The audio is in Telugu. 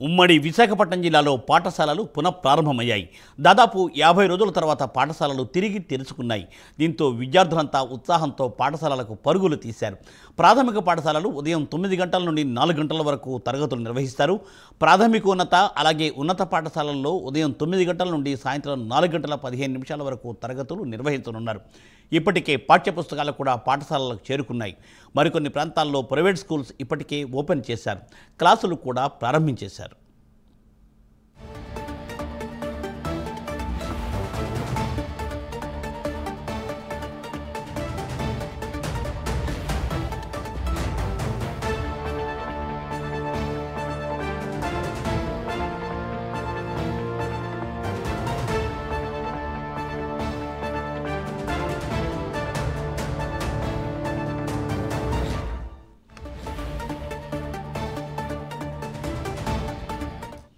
ఉమ్మడి విశాఖపట్నం జిల్లాలో పాఠశాలలు పునఃప్రారంభమయ్యాయి. దాదాపు 50 రోజుల తర్వాత పాఠశాలలు తిరిగి తెరుచుకున్నాయి. దీంతో విద్యార్థులంతా ఉత్సాహంతో పాఠశాలలకు పరుగులు తీశారు. ప్రాథమిక పాఠశాలలు ఉదయం 9 గంటల నుండి 4 గంటల వరకు తరగతులు నిర్వహిస్తారు. ప్రాథమికోన్నత అలాగే ఉన్నత పాఠశాలల్లో ఉదయం 9 గంటల నుండి సాయంత్రం 4 గంటల 15 నిమిషాల వరకు తరగతులు నిర్వహించనున్నారు. ఇప్పటికే పాఠ్యపుస్తకాలు కూడా పాఠశాలలకు చేరుకున్నాయి. మరికొన్ని ప్రాంతాల్లో ప్రైవేట్ స్కూల్స్ ఇప్పటికే ఓపెన్ చేశారు. క్లాసులు కూడా ప్రారంభించేశారు.